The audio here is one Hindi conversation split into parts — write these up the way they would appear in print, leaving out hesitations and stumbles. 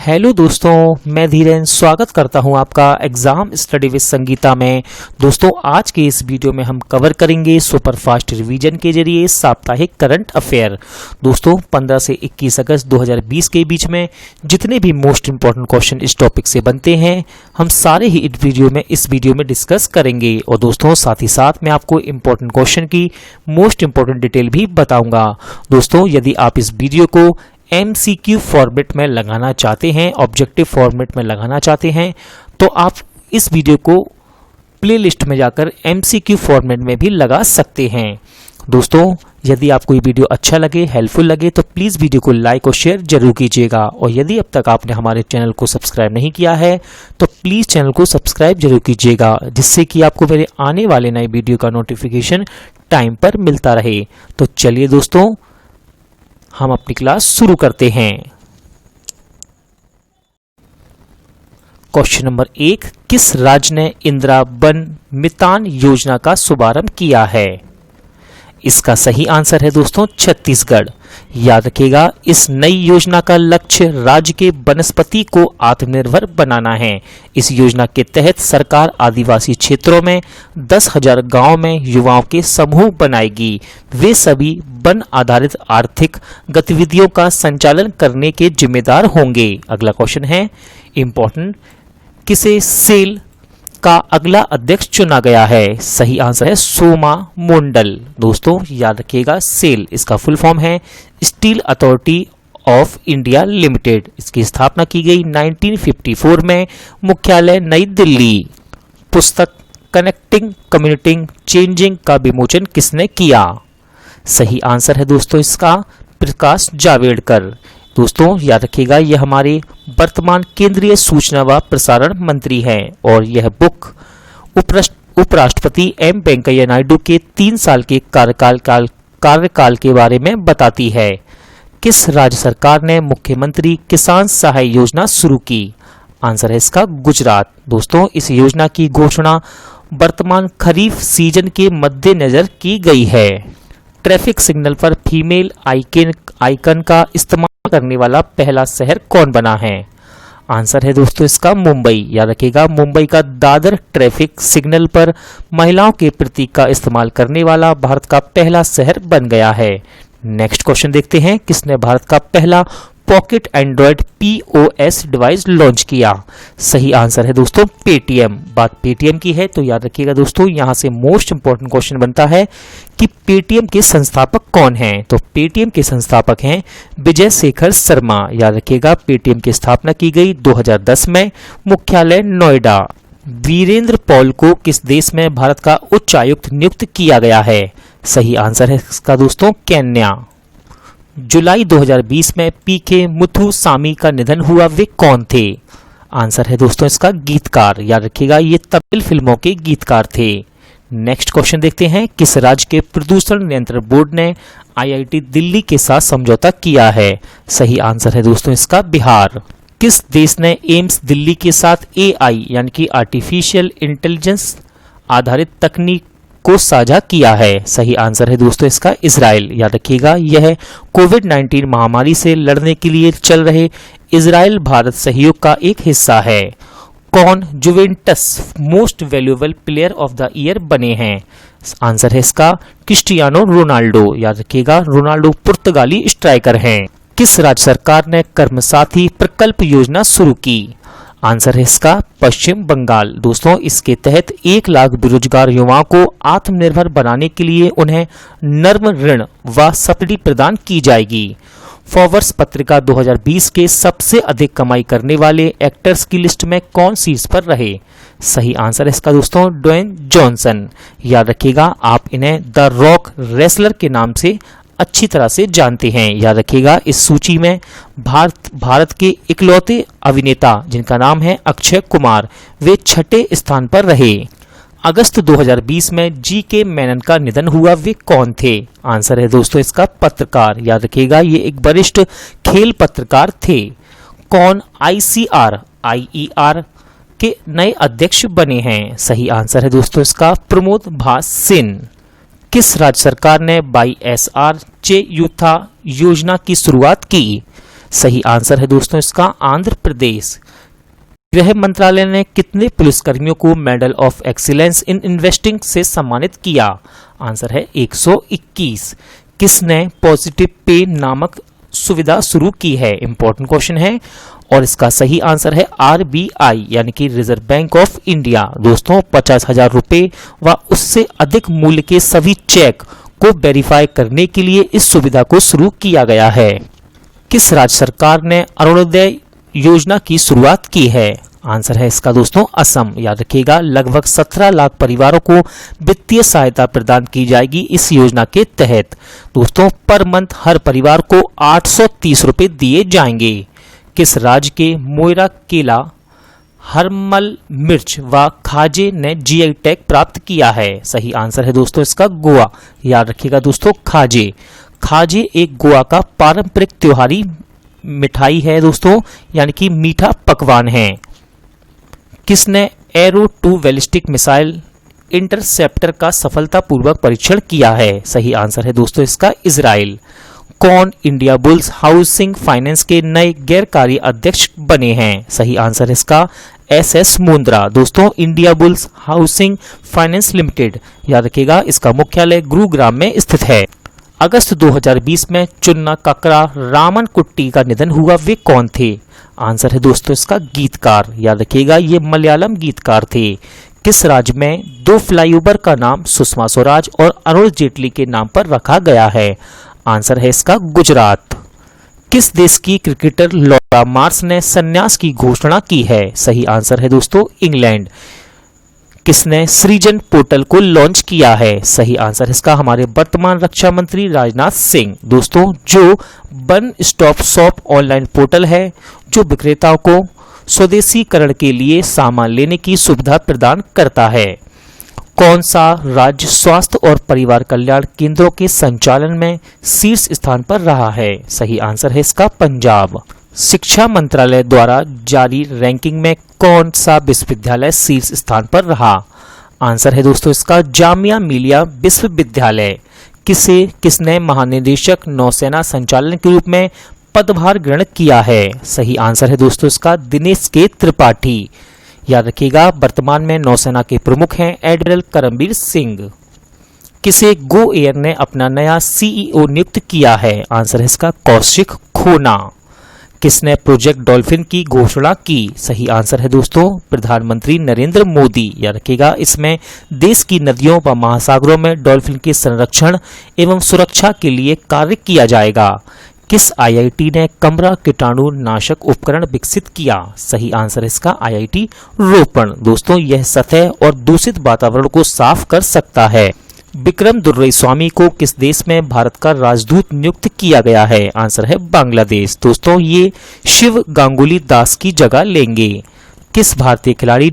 हेलो दोस्तों, मैं धीरेन स्वागत करता हूं आपका एग्जाम स्टडी विद संगीता में। दोस्तों, आज के इस वीडियो में हम कवर करेंगे सुपरफास्ट रिवीजन के जरिए साप्ताहिक करंट अफेयर। दोस्तों, 15 से 21 अगस्त 2020 के बीच में जितने भी मोस्ट इंपॉर्टेंट क्वेश्चन इस टॉपिक से बनते हैं, हम सारे ही इस वीडियो में डिस्कस करेंगे। और दोस्तों, साथ ही साथ मैं आपको इंपॉर्टेंट क्वेश्चन की मोस्ट इंपॉर्टेंट डिटेल भी बताऊंगा। दोस्तों, यदि आप इस वीडियो को MCQ फॉर्मेट में लगाना चाहते हैं, ऑब्जेक्टिव फॉर्मेट में लगाना चाहते हैं, तो आप इस वीडियो को प्लेलिस्ट में जाकर MCQ फॉर्मेट में भी लगा सकते हैं। दोस्तों, यदि आपको ये वीडियो अच्छा लगे, हेल्पफुल लगे, तो प्लीज़ वीडियो को लाइक और शेयर जरूर कीजिएगा। और यदि अब तक आपने हमारे चैनल को सब्सक्राइब नहीं किया है, तो प्लीज़ चैनल को सब्सक्राइब जरूर कीजिएगा, जिससे कि आपको मेरे आने वाले नए वीडियो का नोटिफिकेशन टाइम पर मिलता रहे। तो चलिए दोस्तों, हम अपनी क्लास शुरू करते हैं। क्वेश्चन नंबर 1, किस राज्य ने इंदिरा वन मितान योजना का शुभारंभ किया है? इसका सही आंसर है दोस्तों छत्तीसगढ़। याद रखिएगा, इस नई योजना का लक्ष्य राज्य के वनस्पति को आत्मनिर्भर बनाना है। इस योजना के तहत सरकार आदिवासी क्षेत्रों में 10,000 गांवों में युवाओं के समूह बनाएगी। वे सभी वन आधारित आर्थिक गतिविधियों का संचालन करने के जिम्मेदार होंगे। अगला क्वेश्चन है इंपॉर्टेंट, किसे सेल का अगला अध्यक्ष चुना गया है? सही आंसर है सोमा मोंडल। दोस्तों, याद रखिएगा, सेल इसका फुल फॉर्म है steel authority of India limited. इसकी स्थापना की गई 1954 में, मुख्यालय नई दिल्ली। पुस्तक कनेक्टिंग कम्युनिटिंग चेंजिंग का विमोचन किसने किया? सही आंसर है दोस्तों इसका प्रकाश जावड़ेकर। दोस्तों, याद रखिएगा, यह हमारे वर्तमान केंद्रीय सूचना व प्रसारण मंत्री हैं और यह बुक उपराष्ट्रपति एम वेंकैया नायडू के 3 साल के कार्यकाल के बारे में बताती है। किस राज्य सरकार ने मुख्यमंत्री किसान सहाय योजना शुरू की? आंसर है इसका गुजरात। दोस्तों, इस योजना की घोषणा वर्तमान खरीफ सीजन के मद्देनजर की गई है। ट्रैफिक सिग्नल पर फीमेल आइकन का इस्तेमाल करने वाला पहला शहर कौन बना है? आंसर है दोस्तों इसका मुंबई। याद रखिएगा, मुंबई का दादर ट्रैफिक सिग्नल पर महिलाओं के प्रतीक का इस्तेमाल करने वाला भारत का पहला शहर बन गया है। नेक्स्ट क्वेश्चन देखते हैं, किसने भारत का पहला pocket Android POS device launch किया? सही आंसर है दोस्तों पेटीएम। बात पेटीएम की है तो याद रखिएगा दोस्तों, यहां से मोस्ट इंपॉर्टेंट क्वेश्चन बनता है कि पेटीएम के संस्थापक कौन हैं? तो पेटीएम के संस्थापक हैं विजय शेखर शर्मा। याद रखिएगा, पेटीएम की स्थापना की गई 2010 में, मुख्यालय नोएडा। वीरेंद्र पॉल को किस देश में भारत का उच्चायुक्त नियुक्त किया गया है? सही आंसर है इसका दोस्तों केन्या। जुलाई 2020 में PK मुथुसामी का निधन हुआ, वे कौन थे? आंसर है दोस्तों इसका गीतकार। याद रखिएगा, ये तमिल फिल्मों के गीतकार थे। नेक्स्ट क्वेश्चन देखते हैं, किस राज्य के प्रदूषण नियंत्रण बोर्ड ने IIT दिल्ली के साथ समझौता किया है? सही आंसर है दोस्तों इसका बिहार। किस देश ने एम्स दिल्ली के साथ AI यानी कि आर्टिफिशियल इंटेलिजेंस आधारित तकनीक को साझा किया है? सही आंसर है दोस्तों इसका इजराइल। याद रखिएगा, यह कोविड-19 महामारी से लड़ने के लिए चल रहे इजराइल भारत सहयोग का एक हिस्सा है। कौन Juventus most valuable player of the year बने हैं? आंसर है इसका क्रिस्टियानो रोनाल्डो। याद रखिएगा, रोनाल्डो पुर्तगाली स्ट्राइकर हैं। किस राज्य सरकार ने कर्मसाथी प्रकल्प योजना शुरू की? आंसर है इसका पश्चिम बंगाल। दोस्तों, इसके तहत 1 लाख बेरोजगार युवाओं को आत्मनिर्भर बनाने के लिए उन्हें नर्म ऋण व सब्सिडी प्रदान की जाएगी। फोर्ब्स पत्रिका 2020 के सबसे अधिक कमाई करने वाले एक्टर्स की लिस्ट में कौन शीर्ष पर रहे? सही आंसर है इसका दोस्तों ड्वेन जॉनसन। याद रखिएगा, आप इन्हें द रॉक रेसलर के नाम से अच्छी तरह से जानते हैं। याद रखिएगा, इस सूची में भारत के इकलौते अभिनेता जिनका नाम है अक्षय कुमार, वे 6ठे स्थान पर रहे। अगस्त 2020 में GK मेनन का निधन हुआ, वे कौन थे? आंसर है दोस्तों इसका पत्रकार। याद रखिएगा, ये एक वरिष्ठ खेल पत्रकार थे। कौन IER के नए अध्यक्ष बने हैं? सही आंसर है दोस्तों इसका प्रमोद भास सिंह। किस राज्य सरकार ने YSR चेयुथा योजना की शुरुआत की? सही आंसर है दोस्तों इसका आंध्र प्रदेश। गृह मंत्रालय ने कितने पुलिसकर्मियों को medal of excellence in investing से सम्मानित किया? आंसर है 121। किसने पॉजिटिव पे नामक सुविधा शुरू की है? इंपॉर्टेंट क्वेश्चन है और इसका सही आंसर है RBI यानी कि रिजर्व बैंक ऑफ इंडिया। दोस्तों 50,000 रुपए व उससे अधिक मूल्य के सभी चेक को वेरीफाई करने के लिए इस सुविधा को शुरू किया गया है। किस राज्य सरकार ने अरुणोदय योजना की शुरुआत की है? आंसर है इसका दोस्तों असम। याद रखिएगा लगभग 17 लाख परिवारों को वित्तीय सहायता प्रदान की जाएगी इस योजना के तहत। दोस्तों पर मंथ हर परिवार को 830 रुपए दिए जाएंगे। किस राज्य के मोइरा केला, हरमल मिर्च व खाजे ने GI टैग प्राप्त किया है? सही आंसर है दोस्तों इसका गोवा। याद रखिएगा दोस्तों खाजे। खाजे एक गोवा का पारंपरिक त्योहारी मिठाई है दोस्तों, यानी कि मीठा पकवान है। किसने एरो 2 बैलिस्टिक मिसाइल इंटरसेप्टर का सफलतापूर्वक परीक्षण किया है? सही आंसर है दोस्तों इसका इजराइल। कौन इंडिया बुल्स हाउसिंग फाइनेंस के नए गैरकारी अध्यक्ष बने हैं? सही आंसर है इसका SS मुंद्रा। दोस्तों India bulls housing finance limited, याद रखिएगा इसका मुख्यालय गुरुग्राम में स्थित है। अगस्त 2020 में चुन्ना काकरा रामन कुट्टी का निधन हुआ, वे कौन थे? आंसर है दोस्तों इसका गीतकार। याद रखिएगा ये मलयालम गीतकार थे। किस राज्य में 2 फ्लाईओवर का नाम सुषमा स्वराज और अरुण जेटली के नाम पर रखा गया है? आंसर है इसका गुजरात। किस देश की क्रिकेटर लॉरा मार्श ने संन्यास की घोषणा की है? सही आंसर है दोस्तों इंग्लैंड। किसने सृजन पोर्टल को लॉन्च किया है? सही आंसर इसका हमारे वर्तमान रक्षा मंत्री राजनाथ सिंह। दोस्तों जो one stop shop online portal है जो विक्रेताओं को स्वदेशीकरण के लिए सामान लेने की सुविधा प्रदान करता है। कौन सा राज्य स्वास्थ्य और परिवार कल्याण केंद्रों के संचालन में शीर्ष स्थान पर रहा है? सही आंसर है इसका पंजाब। शिक्षा मंत्रालय द्वारा जारी रैंकिंग में कौन सा विश्वविद्यालय शीर्ष स्थान पर रहा? आंसर है दोस्तों इसका जामिया मिलिया विश्वविद्यालय। किसने महानिदेशक नौसेना संचालन के रूप में पदभार ग्रहण किया है? सही आंसर है दोस्तों इसका दिनेश के त्रिपाठी। याद रखिएगा वर्तमान में नौसेना के प्रमुख हैं एडमिरल करमबीर सिंह। किसे गो एयर ने अपना नया CEO नियुक्त किया है? आंसर है इसका कौशिक खोना। किसने प्रोजेक्ट डॉल्फिन की घोषणा की? सही आंसर है दोस्तों प्रधानमंत्री नरेंद्र मोदी। याद रखिएगा इसमें देश की नदियों व महासागरों में डॉल्फिन के संरक्षण एवं सुरक्षा के लिए कार्य किया जाएगा। किस IIT ने कमरा कीटाणु नाशक उपकरण विकसित किया? सही आंसर इसका IIT रोपण। दोस्तों यह सतह और दूषित वातावरण को साफ कर सकता है। विक्रम दुर्रईस्वामी को किस देश में भारत का राजदूत नियुक्त किया गया है? आंसर है बांग्लादेश। दोस्तों ये शिव गांगुली दास की जगह लेंगे। किस भारतीय खिलाड़ी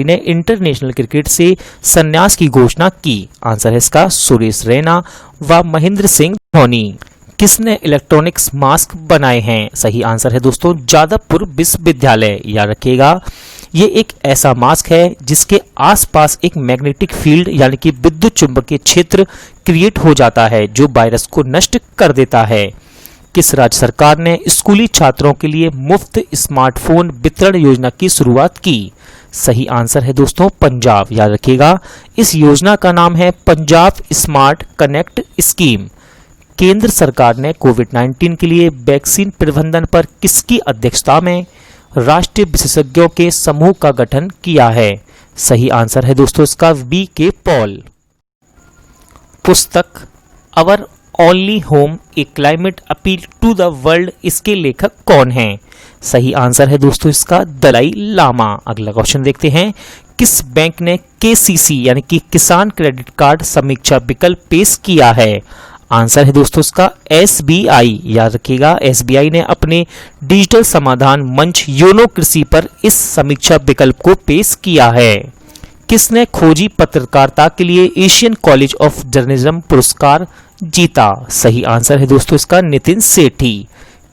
ने इंटरनेशनल क्रिकेट से संन्यास की घोषणा की? आंसर है इसका सुरेश रैना व महेंद्र सिंह धोनी। किसने इलेक्ट्रॉनिक्स मास्क बनाए हैं? सही आंसर है दोस्तों जादवपुर विश्वविद्यालय। याद रखिएगा ये एक ऐसा मास्क है जिसके आसपास एक मैग्नेटिक फील्ड यानी कि विद्युत चुंबकीय क्षेत्र क्रिएट हो जाता है जो वायरस को नष्ट कर देता है। किस राज्य सरकार ने स्कूली छात्रों के लिए मुफ्त स्मार्टफोन वितरण योजना की शुरुआत की? सही आंसर है दोस्तों पंजाब। याद रखिएगा इस योजना का नाम है पंजाब स्मार्ट कनेक्ट स्कीम। केंद्र सरकार ने कोविड-19 के लिए वैक्सीन प्रबंधन पर किसकी अध्यक्षता में राष्ट्रीय विशेषज्ञों के समूह का गठन किया है? सही आंसर है दोस्तों इसका VK पॉल। पुस्तक our only home a climate appeal to the world, इसके लेखक कौन हैं? सही आंसर है दोस्तों इसका दलाई लामा। अगला क्वेश्चन देखते हैं। किस बैंक ने KCC यानी कि किसान क्रेडिट कार्ड समीक्षा विकल्प पेश किया है? आंसर है दोस्तों इसका SBI। याद रखिएगा SBI ने अपने डिजिटल समाधान मंच योनो कृषि पर इस समीक्षा विकल्प को पेश किया है। किसने खोजी पत्रकारिता के लिए एशियन कॉलेज ऑफ जर्नलिज्म पुरस्कार जीता? सही आंसर है दोस्तों इसका नितिन सेठी।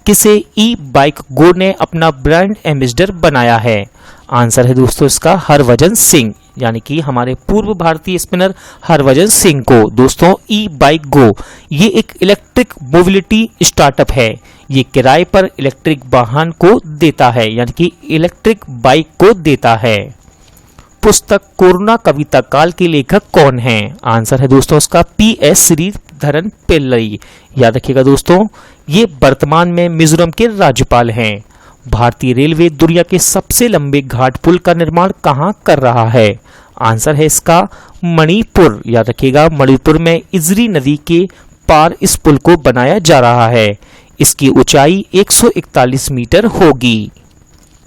किसे ई-बाइक गो ने अपना ब्रांड एम्बेसडर बनाया है? आंसर है दोस्तों इसका हरभजन सिंह। यानी कि हमारे पूर्व भारतीय स्पिनर हरभजन सिंह को। दोस्तों ई बाइक गो ये एक इलेक्ट्रिक मोबिलिटी स्टार्टअप है। ये किराए पर इलेक्ट्रिक वाहन को देता है, यानी कि इलेक्ट्रिक बाइक को देता है। पुस्तक कोरोना कविता काल के लेखक कौन हैं? आंसर है दोस्तों इसका PS श्रीधरन पिल्लई। याद रखिएगा दोस्तों, ये वर्तमान में मिजोरम के राज्यपाल हैं। भारतीय रेलवे दुनिया के सबसे लंबे घाट पुल का निर्माण कहाँ कर रहा है? आंसर है इसका मणिपुर। याद रखिएगा, मणिपुर में इजरी नदी के पार इस पुल को बनाया जा रहा है। इसकी ऊंचाई 141 मीटर होगी।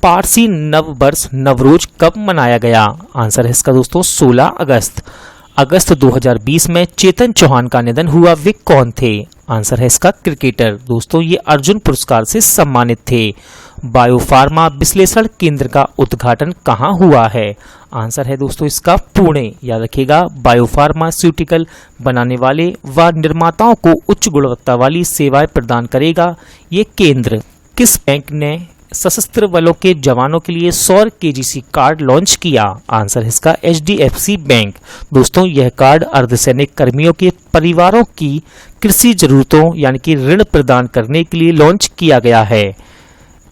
पारसी नव वर्ष नवरोज कब मनाया गया? आंसर है इसका दोस्तों 16 अगस्त 2020 में चेतन चौहान का निधन हुआ। वे कौन थे? आंसर है इसका क्रिकेटर। दोस्तों ये अर्जुन पुरस्कार से सम्मानित थे। बायोफार्मा विश्लेषण केंद्र का उद्घाटन कहाँ हुआ है? आंसर है दोस्तों इसका पुणे। याद रखिएगा, बायोफार्मास्यूटिकल बनाने वाले व निर्माताओं को उच्च गुणवत्ता वाली सेवाएं प्रदान करेगा ये केंद्र। किस बैंक ने सशस्त्र बलों के जवानों के लिए सौर KGC कार्ड लॉन्च किया? आंसर है इसका HDFC बैंक। दोस्तों यह कार्ड अर्धसैनिक कर्मियों के परिवारों की कृषि जरूरतों यानी कि ऋण प्रदान करने के लिए लॉन्च किया गया है।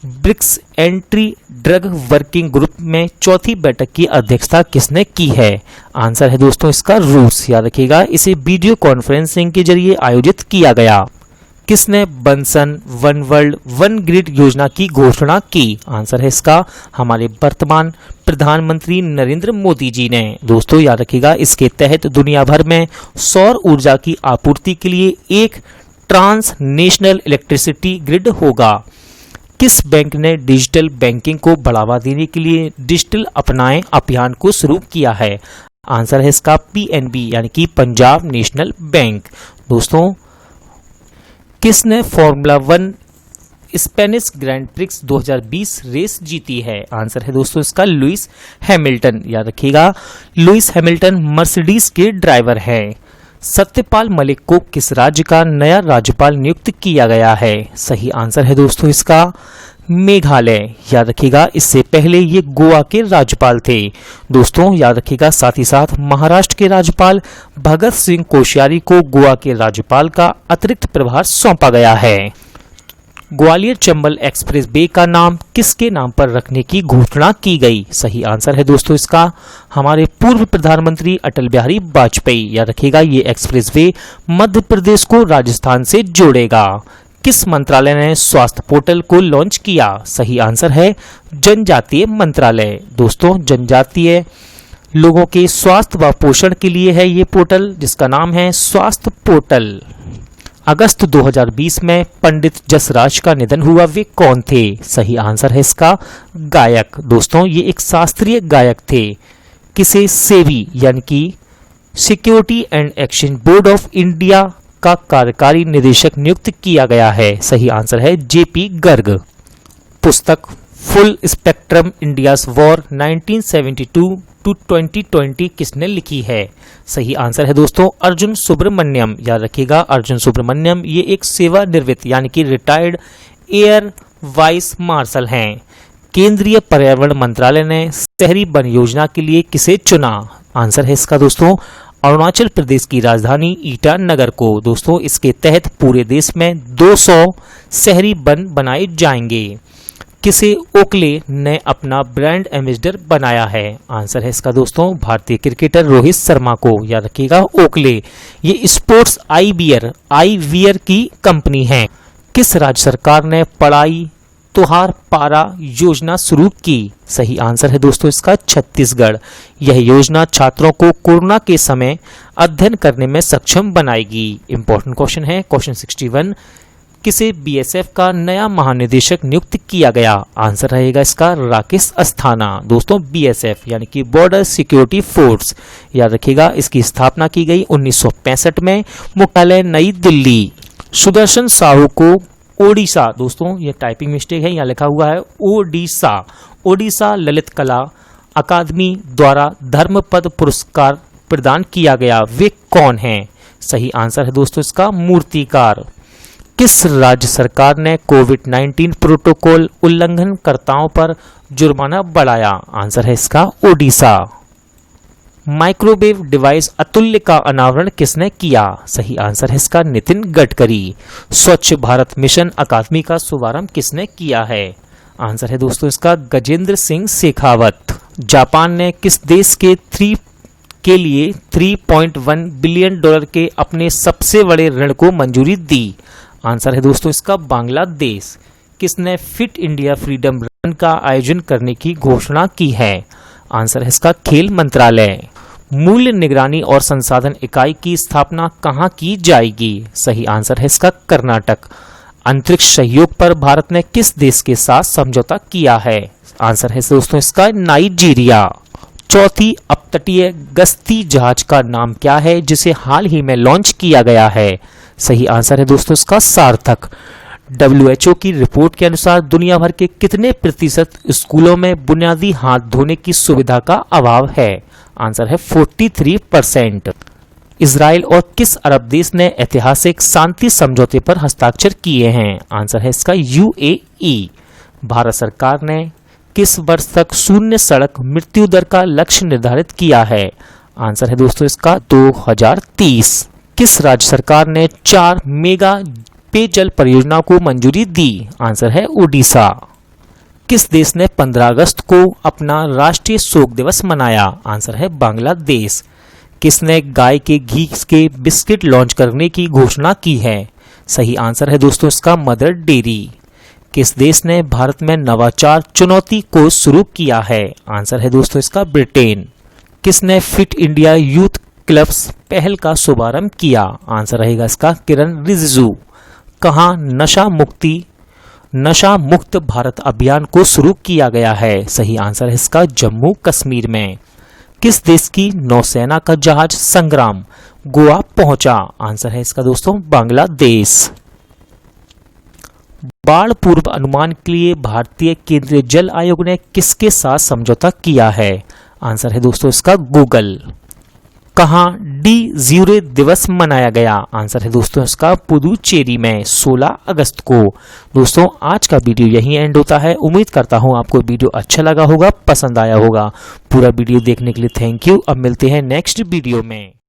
BRICS anti drug working group में चौथी बैठक की अध्यक्षता किसने की है? आंसर है दोस्तों इसका रूस। याद रखिएगा, इसे वीडियो कॉन्फ्रेंसिंग के जरिए आयोजित किया गया। किसने Bunsen one world one grid योजना की घोषणा की? आंसर है इसका हमारे वर्तमान प्रधानमंत्री नरेंद्र मोदी जी ने। दोस्तों याद रखिएगा, इसके तहत दुनिया भर में सौर ऊर्जा की आपूर्ति के लिए एक ट्रांस नेशनल इलेक्ट्रिसिटी ग्रिड होगा। किस बैंक ने डिजिटल बैंकिंग को बढ़ावा देने के लिए डिजिटल अपनाएं अभियान को शुरू किया है? आंसर है इसका PNB यानी कि पंजाब नेशनल बैंक। दोस्तों किसने formula 1 Spanish grand prix 2020 race जीती है? आंसर है दोस्तों इसका लुइस हैमिल्टन। याद रखिएगा, लुइस हैमिल्टन मर्सिडीज के ड्राइवर हैं। सत्यपाल मलिक को किस राज्य का नया राज्यपाल नियुक्त किया गया है? सही आंसर है दोस्तों इसका मेघालय। याद रखिएगा, इससे पहले ये गोवा के राज्यपाल थे। दोस्तों याद रखिएगा, साथ ही साथ महाराष्ट्र के राज्यपाल भगत सिंह कोश्यारी को गोवा के राज्यपाल का अतिरिक्त प्रभार सौंपा गया है। ग्वालियर चंबल एक्सप्रेस वे का नाम किसके नाम पर रखने की घोषणा की गई? सही आंसर है दोस्तों इसका हमारे पूर्व प्रधानमंत्री अटल बिहारी वाजपेयी। याद रखिएगा, ये एक्सप्रेस वे मध्य प्रदेश को राजस्थान से जोड़ेगा। किस मंत्रालय ने स्वास्थ्य पोर्टल को लॉन्च किया? सही आंसर है जनजातीय मंत्रालय। दोस्तों जनजातीय लोगों के स्वास्थ्य व पोषण के लिए है ये पोर्टल, जिसका नाम है स्वास्थ्य पोर्टल। अगस्त 2020 में पंडित जसराज का निधन हुआ। वे कौन थे? सही आंसर है इसका गायक। दोस्तों ये एक शास्त्रीय गायक थे। किसे सेबी यानी कि security and exchange board of India का कार्यकारी निदेशक नियुक्त किया गया है? सही आंसर है JP गर्ग। पुस्तक full spectrum India's war 1972 to 2020 किसने लिखी है? सही आंसर है दोस्तों अर्जुन सुब्रमण्यम। याद रखिएगा, अर्जुन सुब्रमण्यम ये एक सेवानिवृत्त यानी कि रिटायर्ड एयर वाइस मार्शल हैं। केंद्रीय पर्यावरण मंत्रालय ने शहरी वन योजना के लिए किसे चुना? आंसर है इसका दोस्तों अरुणाचल प्रदेश की राजधानी ईटानगर को। दोस्तों इसके तहत पूरे देश में 200 शहरी वन बनाए जाएंगे। किसे ओकले ने अपना ब्रांड एम्बेसडर बनाया है? आंसर है इसका दोस्तों भारतीय क्रिकेटर रोहित शर्मा को। याद रखिएगा, ओकले ये स्पोर्ट्स आई वियर की कंपनी है। किस राज्य सरकार ने पढ़ाई त्योहार पारा योजना शुरू की? सही आंसर है दोस्तों इसका छत्तीसगढ़। यह योजना छात्रों को कोरोना के समय अध्ययन करने में सक्षम बनाएगी। इंपॉर्टेंट क्वेश्चन है क्वेश्चन 61। किसे BSF का नया महानिदेशक नियुक्त किया गया? आंसर रहेगा इसका राकेश अस्थाना। दोस्तों BSF यानी कि बॉर्डर सिक्योरिटी फोर्स। याद रखिएगा, इसकी स्थापना की गई 1965 में, मुख्यालय नई दिल्ली। सुदर्शन साहू को ओडिशा, दोस्तों ये टाइपिंग मिस्टेक है, यहाँ लिखा हुआ है ओडिशा ललित कला अकादमी द्वारा धर्मपद पुरस्कार प्रदान किया गया। वे कौन हैं? सही आंसर है दोस्तों इसका मूर्तिकार। किस राज्य सरकार ने कोविड-19 प्रोटोकॉल उल्लंघनकर्ताओं पर जुर्माना बढ़ाया? आंसर है इसका ओडिशा। माइक्रोवेव डिवाइस अतुल्य का अनावरण किसने किया? सही आंसर है इसका नितिन गडकरी। स्वच्छ भारत मिशन अकादमी का शुभारंभ किसने किया है? आंसर है दोस्तों इसका गजेंद्र सिंह शेखावत। जापान ने किस देश के लिए 3.1 बिलियन डॉलर के अपने सबसे बड़े ऋण को मंजूरी दी? आंसर है दोस्तों इसका बांग्लादेश। किसने फिट इंडिया फ्रीडम रन का आयोजन करने की घोषणा की है? आंसर है इसका खेल मंत्रालय। मूल्य निगरानी और संसाधन इकाई की स्थापना कहाँ की जाएगी? सही आंसर है इसका कर्नाटक। अंतरिक्ष सहयोग पर भारत ने किस देश के साथ समझौता किया है? आंसर है दोस्तों इसका नाइजीरिया। चौथी अपतटीय गश्ती जहाज का नाम क्या है जिसे हाल ही में लॉन्च किया गया है? सही आंसर है दोस्तों इसका सार्थक। WHO की रिपोर्ट के अनुसार दुनिया भर के कितने प्रतिशत स्कूलों में बुनियादी हाथ धोने की सुविधा का अभाव है? आंसर है 43%। इजराइल और किस अरब देश ने ऐतिहासिक शांति समझौते पर हस्ताक्षर किए हैं? आंसर है इसका UAE। भारत सरकार ने किस वर्ष तक शून्य सड़क मृत्यु दर का लक्ष्य निर्धारित किया है? आंसर है दोस्तों इसका 2030। किस राज्य सरकार ने 4 मेगा पेयजल परियोजनाओं को मंजूरी दी? आंसर है उड़ीसा। किस देश ने 15 अगस्त को अपना राष्ट्रीय शोक दिवस मनाया? आंसर है बांग्लादेश। किसने गाय के घी के बिस्किट लॉन्च करने की घोषणा की है? सही आंसर है दोस्तों इसका मदर डेयरी। किस देश ने भारत में नवाचार चुनौती को शुरू किया है? आंसर है दोस्तों इसका ब्रिटेन। किसने फिट इंडिया यूथ क्लब्स पहल का शुभारंभ किया? आंसर रहेगा इसका किरण रिजिजू। कहाँ नशा मुक्त भारत अभियान को शुरू किया गया है? सही आंसर है इसका जम्मू कश्मीर में। किस देश की नौसेना का जहाज संग्राम गोवा पहुंचा? आंसर है इसका दोस्तों बांग्लादेश। बाढ़ पूर्व अनुमान के लिए भारतीय केंद्रीय जल आयोग ने किसके साथ समझौता किया है? आंसर है दोस्तों इसका गूगल। कहाँ डी ज्यूरे दिवस मनाया गया? आंसर है दोस्तों इसका पुदुचेरी में 16 अगस्त को। दोस्तों आज का वीडियो यहीं एंड होता है। उम्मीद करता हूं आपको वीडियो अच्छा लगा होगा, पसंद आया होगा। पूरा वीडियो देखने के लिए थैंक यू। अब मिलते हैं नेक्स्ट वीडियो में।